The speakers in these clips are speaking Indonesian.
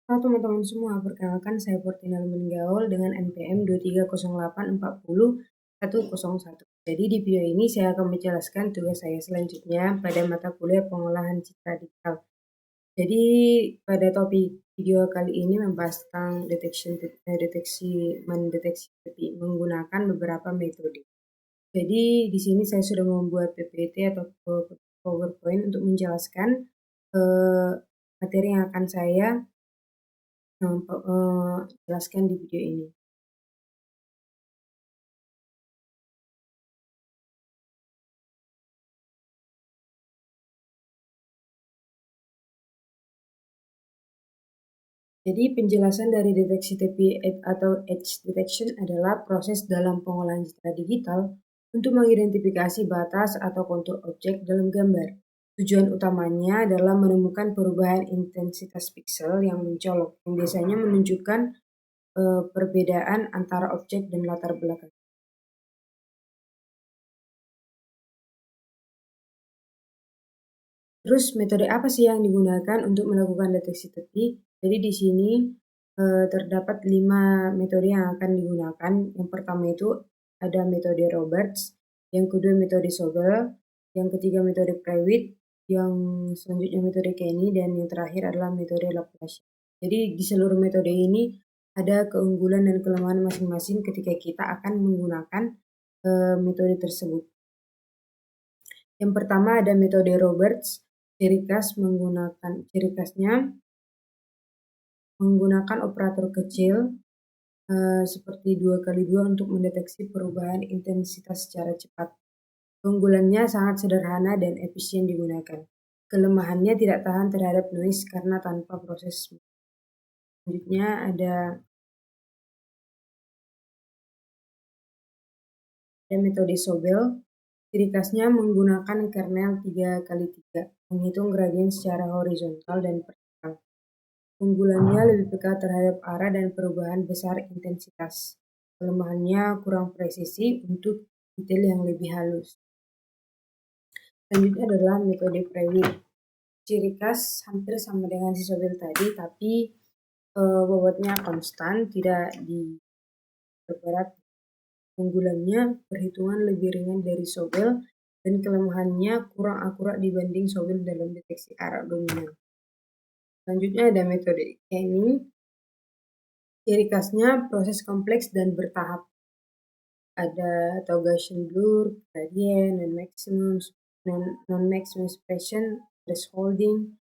Halo teman-teman semua, perkenalkan saya Fortina Lemenggaul dengan NPM 230840101. Jadi di video ini saya akan menjelaskan tugas saya selanjutnya pada mata kuliah pengolahan citra digital. Jadi pada topik video kali ini membahas tentang mendeteksi tepi menggunakan beberapa metode. Jadi di sini saya sudah membuat PPT atau PowerPoint untuk menjelaskan materi yang akan saya jelaskan di video ini. Jadi penjelasan dari deteksi tepi atau edge detection adalah proses dalam pengolahan citra digital untuk mengidentifikasi batas atau kontur objek dalam gambar. Tujuan utamanya adalah menemukan perubahan intensitas piksel yang mencolok, yang biasanya menunjukkan perbedaan antara objek dan latar belakang. Terus metode apa sih yang digunakan untuk melakukan deteksi tepi? Jadi di sini terdapat 5 metode yang akan digunakan. Yang pertama itu ada metode Roberts, yang kedua metode Sobel, yang ketiga metode Prewitt, yang selanjutnya metode Kenny, dan yang terakhir adalah metode Laplace. Jadi di seluruh metode ini ada keunggulan dan kelemahan masing-masing ketika kita akan menggunakan metode tersebut. Yang pertama ada metode Roberts. Ciri khasnya menggunakan operator kecil seperti 2x2 untuk mendeteksi perubahan intensitas secara cepat. Keunggulannya sangat sederhana dan efisien digunakan. Kelemahannya tidak tahan terhadap noise karena tanpa proses. Selanjutnya ada metode Sobel. Ciri khasnya menggunakan kernel 3x3, menghitung gradien secara horizontal dan vertikal. Keunggulannya lebih peka terhadap arah dan perubahan besar intensitas. Kelemahannya kurang presisi untuk detail yang lebih halus. Selanjutnya adalah metode Prewitt. Ciri khas hampir sama dengan si Sobel tadi, tapi bobotnya konstan, tidak diperberat. Keunggulannya perhitungan lebih ringan dari Sobel dan kelemahannya kurang akurat dibanding Sobel dalam deteksi arah dominan. Selanjutnya ada metode Kenny. Ciri khasnya proses kompleks dan bertahap. Ada Gaussian blur, gradient, non-maximum suppression, thresholding.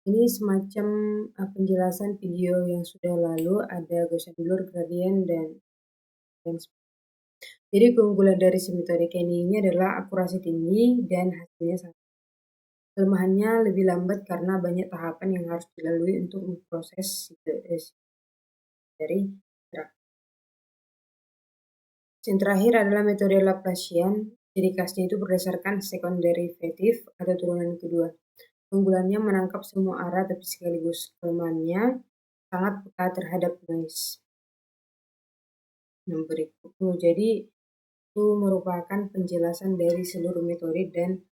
Ini semacam penjelasan video yang sudah lalu, ada Gaussian blur, gradient, dan jadi keunggulan dari si metode Kenny ini adalah akurasi tinggi dan hasilnya sangat. Kelemahannya lebih lambat karena banyak tahapan yang harus dilalui untuk memproses dari gerak. Yang terakhir adalah metode Laplacian. Ciri khasnya itu berdasarkan second derivative atau turunan kedua. Keunggulannya menangkap semua arah tapi sekaligus kelemahannya sangat peka terhadap noise. Yang berikut, jadi itu merupakan penjelasan dari seluruh metode dan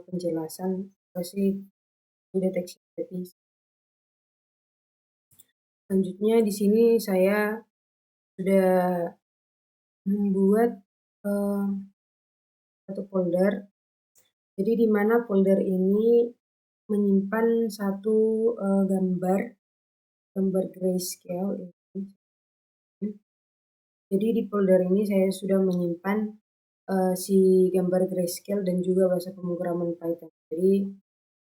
penjelasan deteksi tepi. Selanjutnya di sini saya sudah membuat satu folder. Jadi di mana folder ini menyimpan satu gambar grayscale ini. Jadi di folder ini saya sudah menyimpan si gambar grayscale dan juga bahasa pemrograman Python. Jadi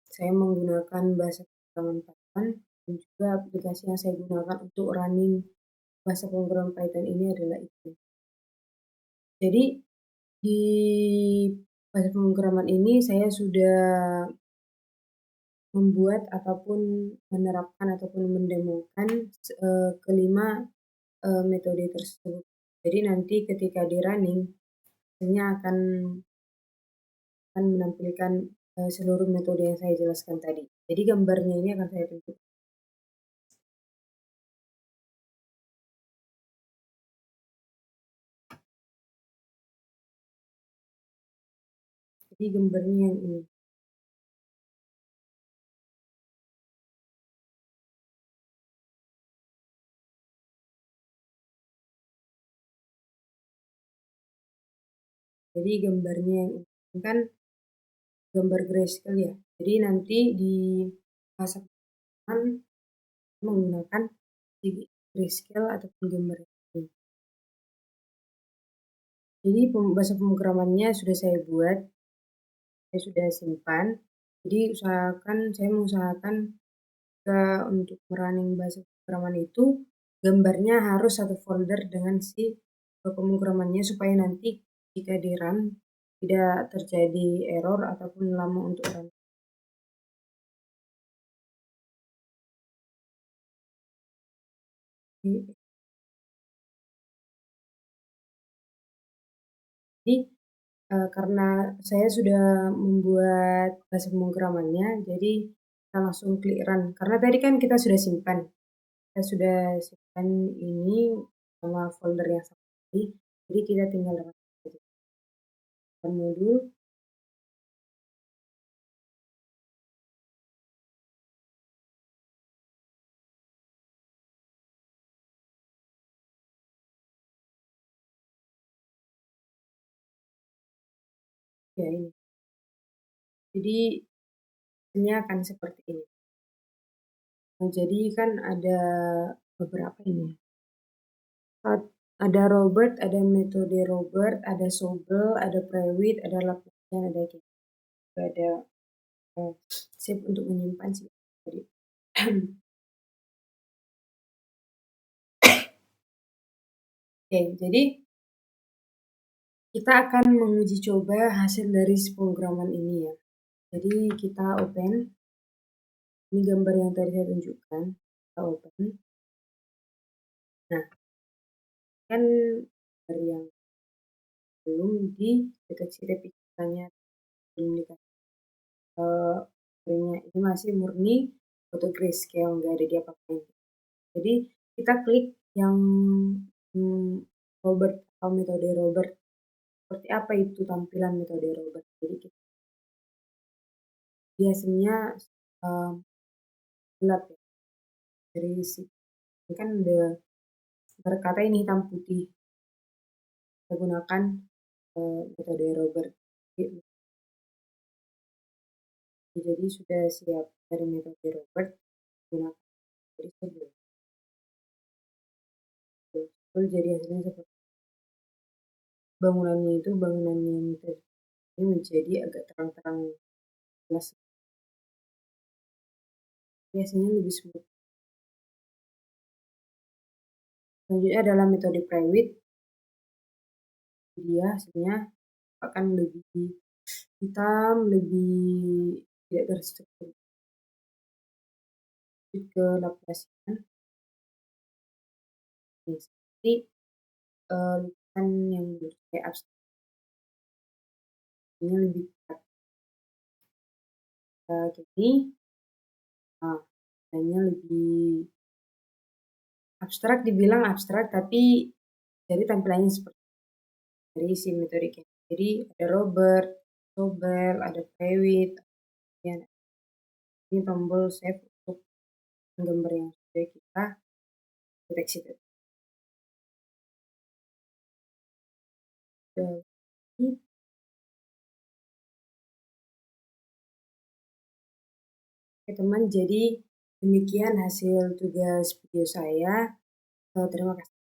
saya menggunakan bahasa pemrograman Python dan juga aplikasi yang saya gunakan untuk running bahasa pemrograman Python ini adalah itu. Jadi di bahasa pemrograman ini saya sudah membuat ataupun menerapkan ataupun mendemokan kelima metode tersebut. Jadi nanti ketika di running, hasilnya akan menampilkan seluruh metode yang saya jelaskan tadi. Jadi gambarnya ini akan saya tunjukkan. Jadi gambarnya yang ini. Jadi gambarnya yang ini kan gambar grayscale ya. Jadi nanti di fase pertama menggunakan grayscale ataupun gambar ini. Jadi bahasa pemrogramannya sudah saya buat, saya sudah simpan. Jadi saya mengusahakan jika untuk running bahasa pemrograman itu gambarnya harus satu folder dengan si pemrogramannya supaya nanti jika di run tidak terjadi error ataupun lama untuk run. Jadi karena saya sudah membuat bahasa pemrogramannya, jadi kita langsung klik run. Karena tadi kan kita sudah simpan. Kita sudah simpan ini sama folder yang sama tadi. Jadi kita tinggal run saja. Modul. Ya ini. Jadi hasilnya akan seperti ini. Nah, jadi kan ada beberapa ini. Ada Robert, ada metode Robert, ada Sobel, ada Prewit, ada Laplacian, ada gitu. Ada save untuk menyimpan sih tadi. Oke, jadi kita akan menguji coba hasil dari pemrograman ini ya. Jadi kita open. Ini gambar yang tadi saya tunjukkan. Kita open. Nah, kan dari yang belum dideteksi replikannya, belum dikasih ini masih murni foto grayscale, nggak ada di apa-apain. Jadi kita klik yang Robert atau metode Robert. Seperti apa itu tampilan metode Robert? Jadi biasanya gelap ya. Dari sini kan udah berkata ini hitam putih. Kita gunakan metode Robert. Jadi sudah siap dari metode Robert gunakan dari sebelum. Jadi hasilnya seperti bangunannya itu bangunan yang ini menjadi agak terang-terang jelas. Biasanya lebih smooth. Selanjutnya adalah metode Prewit. Dia hasilnya akan lebih hitam, lebih tidak terstruktur. Ke Laplacian. Seperti lukisan yang kayak abstrak. Ini lebih kayak gini. Nah, hanya lebih abstrak, dibilang abstrak, tapi jadi tampilannya seperti dari si metodiknya. Jadi ada Robert, Sobel, ada Prewit, ya. Ini tombol save untuk gambar yang sudah kita deteksi tadi. Oke teman, jadi demikian hasil tugas video saya. Terima kasih.